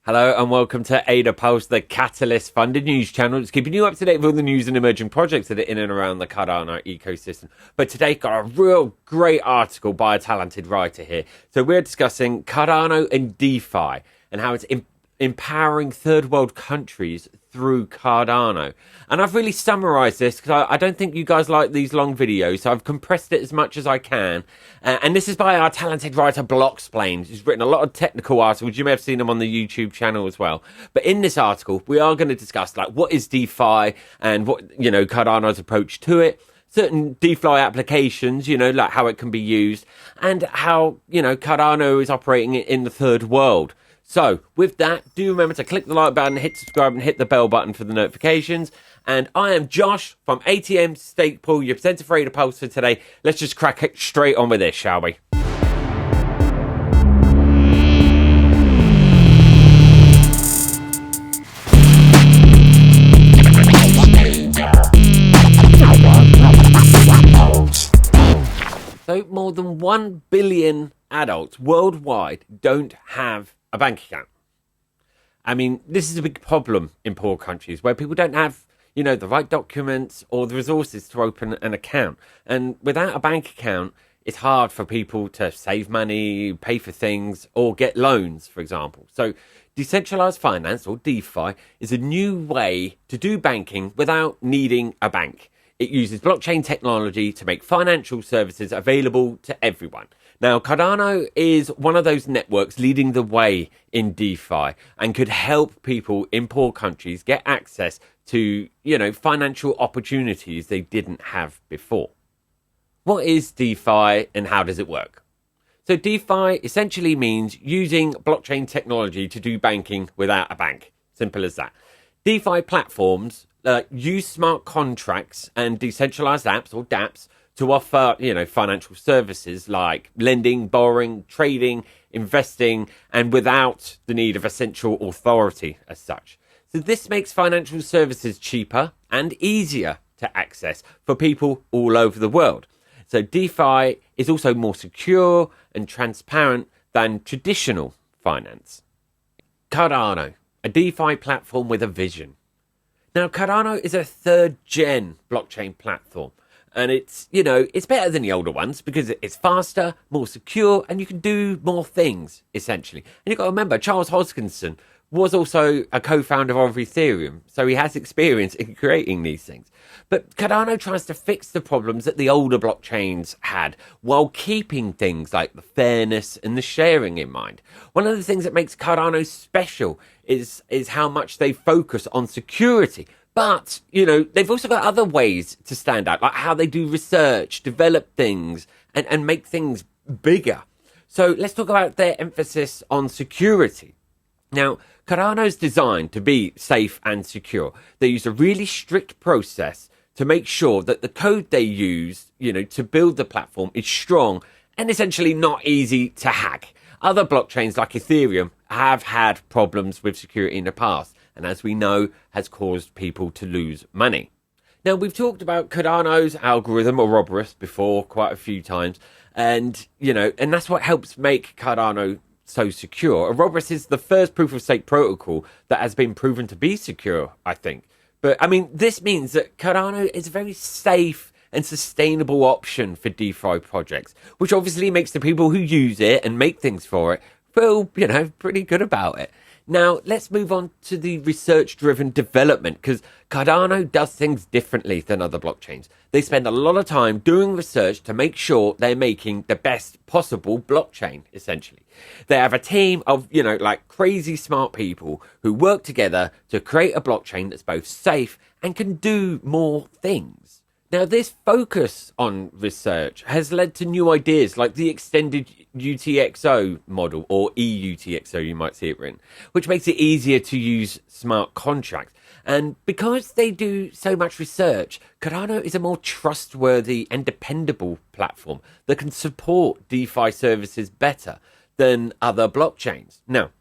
Hello and welcome to AdaPulse, the Catalyst funded news channel. It's keeping you up to date with all the news and emerging projects that are in and around the Cardano ecosystem. But today, got a real great article by a talented writer here. So we're discussing Cardano and DeFi and how it's empowering third world countries through Cardano. And I've really summarized this because I don't think you guys like these long videos, so I've compressed it as much as I can. And this is by our talented writer BlockSplained, who's written a lot of technical articles. You may have seen them on the YouTube channel as well. But in this article, we are going to discuss like what is DeFi and what, Cardano's approach to it, certain DeFi applications, like how it can be used, and how, Cardano is operating in the third world. So, with that, do remember to click the like button, hit subscribe, and hit the bell button for the notifications. And I am Josh from ATM Stake Pool, your presenter for AdaPulse for today. Let's just crack it straight on with this, shall we? So, more than 1 billion adults worldwide don't have a bank account. I mean, this is a big problem in poor countries where people don't have, the right documents or the resources to open an account. And without a bank account, it's hard for people to save money, pay for things, or get loans, for example. So decentralized finance, or DeFi, is a new way to do banking without needing a bank. It uses blockchain technology to make financial services available to everyone. Now, Cardano is one of those networks leading the way in DeFi and could help people in poor countries get access to, financial opportunities they didn't have before. What is DeFi and how does it work? So DeFi essentially means using blockchain technology to do banking without a bank. Simple as that. DeFi platforms use smart contracts and decentralized apps or dApps to offer, financial services like lending, borrowing, trading, investing, and without the need of a central authority as such. So this makes financial services cheaper and easier to access for people all over the world. So DeFi is also more secure and transparent than traditional finance. Cardano, a DeFi platform with a vision. Now, Cardano is a third-gen blockchain platform. And it's better than the older ones because it's faster, more secure, and you can do more things, essentially. And you've got to remember, Charles Hoskinson was also a co-founder of Ethereum, so he has experience in creating these things. But Cardano tries to fix the problems that the older blockchains had while keeping things like the fairness and the sharing in mind. One of the things that makes Cardano special is how much they focus on security. But, they've also got other ways to stand out, like how they do research, develop things, and make things bigger. So let's talk about their emphasis on security. Now, Cardano's designed to be safe and secure. They use a really strict process to make sure that the code they use, to build the platform is strong and essentially not easy to hack. Other blockchains like Ethereum have had problems with security in the past, and as we know, has caused people to lose money. Now, we've talked about Cardano's algorithm, Ouroboros, before quite a few times, and that's what helps make Cardano so secure. Ouroboros is the first proof-of-stake protocol that has been proven to be secure, I think. But, this means that Cardano is a very safe and sustainable option for DeFi projects, which obviously makes the people who use it and make things for it feel, pretty good about it. Now, let's move on to the research-driven development, because Cardano does things differently than other blockchains. They spend a lot of time doing research to make sure they're making the best possible blockchain, essentially. They have a team of, crazy smart people who work together to create a blockchain that's both safe and can do more things. Now, this focus on research has led to new ideas like the extended UTXO model, or EUTXO, you might see it written, which makes it easier to use smart contracts. And because they do so much research, Cardano is a more trustworthy and dependable platform that can support DeFi services better than other blockchains. Now,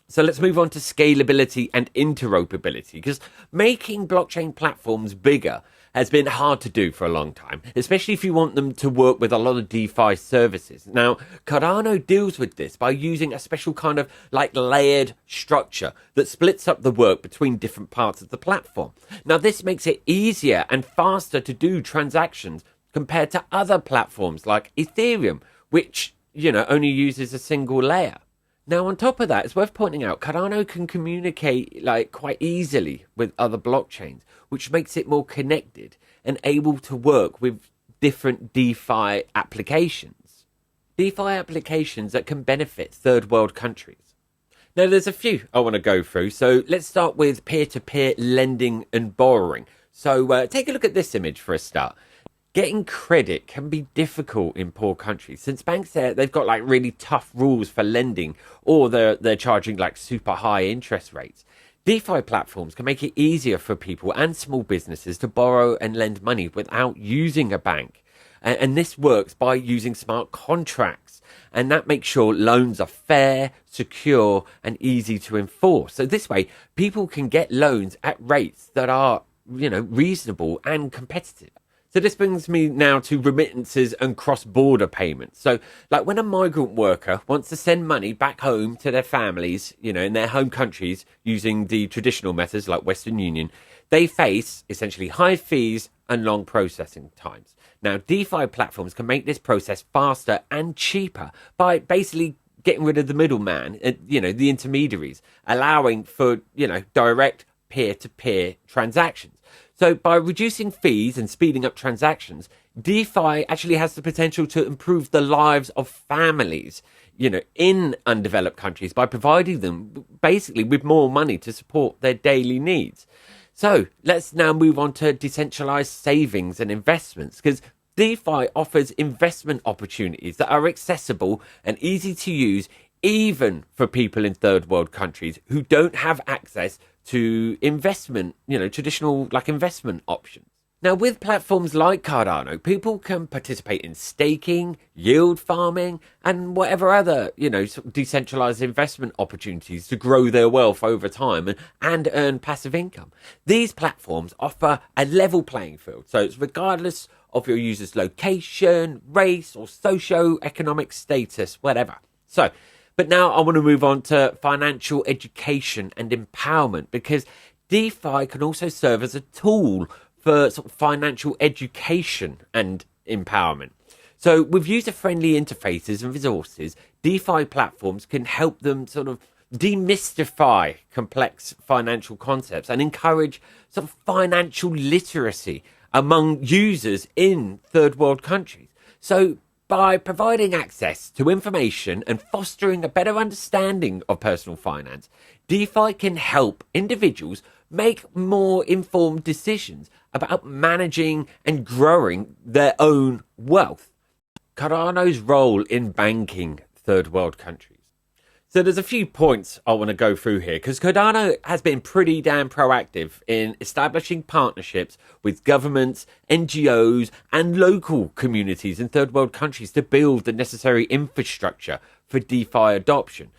so let's move on to scalability and interoperability, because making blockchain platforms bigger has been hard to do for a long time, especially if you want them to work with a lot of DeFi services. Now, Cardano deals with this by using a special kind of like layered structure that splits up the work between different parts of the platform. Now, this makes it easier and faster to do transactions compared to other platforms like Ethereum, which, only uses a single layer. Now, on top of that, it's worth pointing out Cardano can communicate quite easily with other blockchains, which makes it more connected and able to work with different DeFi applications. DeFi applications that can benefit third world countries. Now, there's a few I want to go through. So let's start with peer-to-peer lending and borrowing. So take a look at this image for a start. Getting credit can be difficult in poor countries since banks there, they've got really tough rules for lending, or they're charging super high interest rates. DeFi platforms can make it easier for people and small businesses to borrow and lend money without using a bank. And this works by using smart contracts, and that makes sure loans are fair, secure, and easy to enforce. So this way, people can get loans at rates that are, reasonable and competitive. So this brings me now to remittances and cross-border payments. So when a migrant worker wants to send money back home to their families, in their home countries using the traditional methods like Western Union, they face essentially high fees and long processing times. Now, DeFi platforms can make this process faster and cheaper by basically getting rid of the middleman, the intermediaries, allowing for, direct peer-to-peer transactions. So by reducing fees and speeding up transactions, DeFi actually has the potential to improve the lives of families, in undeveloped countries by providing them basically with more money to support their daily needs. So let's now move on to decentralized savings and investments, because DeFi offers investment opportunities that are accessible and easy to use even for people in third world countries who don't have access to investment, traditional investment options. Now, with platforms like Cardano, people can participate in staking, yield farming, and whatever other, decentralized investment opportunities to grow their wealth over time and earn passive income. These platforms offer a level playing field. So it's regardless of your user's location, race, or socio-economic status, whatever. But now I want to move on to financial education and empowerment, because DeFi can also serve as a tool for financial education and empowerment. So with user-friendly interfaces and resources, DeFi platforms can help them demystify complex financial concepts and encourage financial literacy among users in third world countries. So by providing access to information and fostering a better understanding of personal finance, DeFi can help individuals make more informed decisions about managing and growing their own wealth. Cardano's role in banking third world countries. So there's a few points I want to go through here, because Cardano has been pretty damn proactive in establishing partnerships with governments, NGOs, and local communities in third world countries to build the necessary infrastructure for DeFi adoption.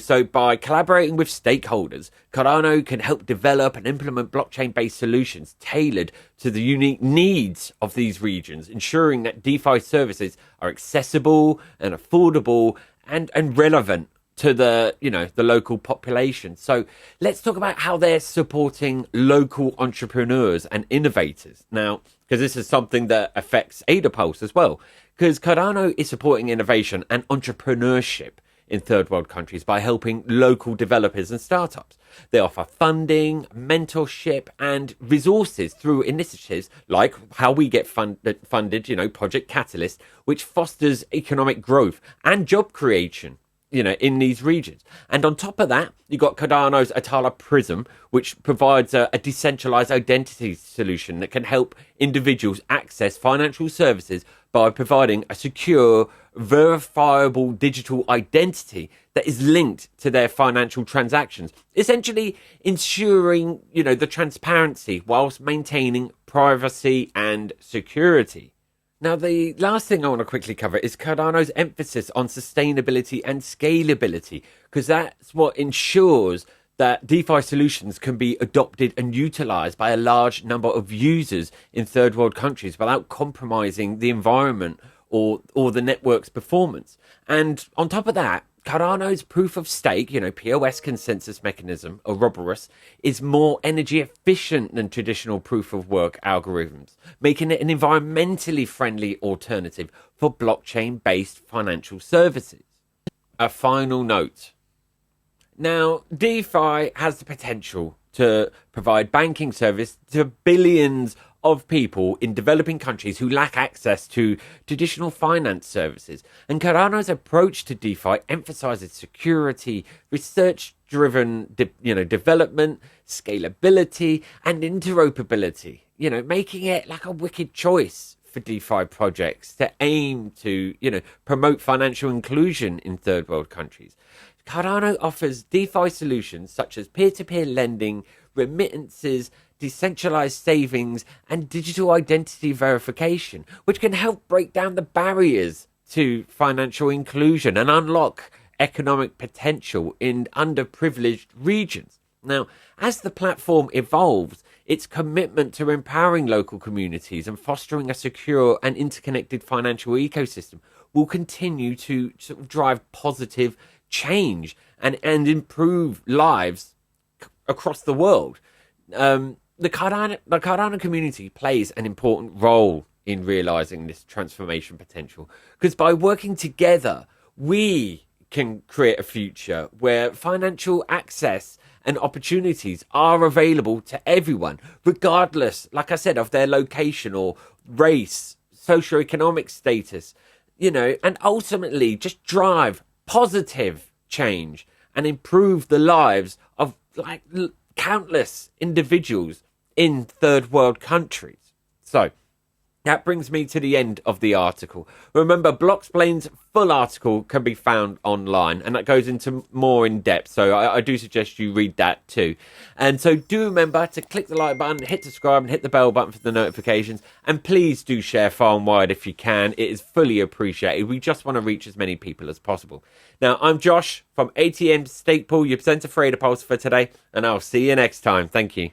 So by collaborating with stakeholders, Cardano can help develop and implement blockchain-based solutions tailored to the unique needs of these regions, ensuring that DeFi services are accessible and affordable and relevant to the local population. So let's talk about how they're supporting local entrepreneurs and innovators now, because this is something that affects AdaPulse as well, because Cardano is supporting innovation and entrepreneurship in third world countries by helping local developers and startups. They offer funding, mentorship, and resources through initiatives like how we get funded, Project Catalyst, which fosters economic growth and job creation in these regions. And on top of that, you got Cardano's Atala Prism, which provides a decentralized identity solution that can help individuals access financial services by providing a secure, verifiable digital identity that is linked to their financial transactions, essentially ensuring, the transparency whilst maintaining privacy and security. Now, the last thing I want to quickly cover is Cardano's emphasis on sustainability and scalability, because that's what ensures that DeFi solutions can be adopted and utilized by a large number of users in third world countries without compromising the environment or the network's performance. And on top of that, Cardano's proof of stake, POS consensus mechanism, Ouroboros, is more energy efficient than traditional proof of work algorithms, making it an environmentally friendly alternative for blockchain based financial services. A final note. Now, DeFi has the potential to provide banking service to billions of people in developing countries who lack access to traditional finance services. And Cardano's approach to DeFi emphasizes security, research-driven, development, scalability, and interoperability. Making it like a wicked choice for DeFi projects to aim to, promote financial inclusion in third world countries. Cardano offers DeFi solutions such as peer-to-peer lending, remittances, decentralized savings, and digital identity verification, which can help break down the barriers to financial inclusion and unlock economic potential in underprivileged regions. Now, as the platform evolves, its commitment to empowering local communities and fostering a secure and interconnected financial ecosystem will continue to sort of drive positive change and improve lives across the world. The Cardano community plays an important role in realizing this transformation potential, because by working together, we can create a future where financial access and opportunities are available to everyone, regardless, like I said, of their location or race, socioeconomic status, and ultimately just drive positive change and improve the lives of countless individuals in third world countries. So that brings me to the end of the article. Remember, BlockSplained's full article can be found online, and that goes into more in depth. So I do suggest you read that too. And so do remember to click the like button, hit subscribe, and hit the bell button for the notifications. And please do share far and wide if you can. It is fully appreciated. We just want to reach as many people as possible. Now, I'm Josh from ATM Stake Pool, your presenter for AdaPulse for today, and I'll see you next time. Thank you.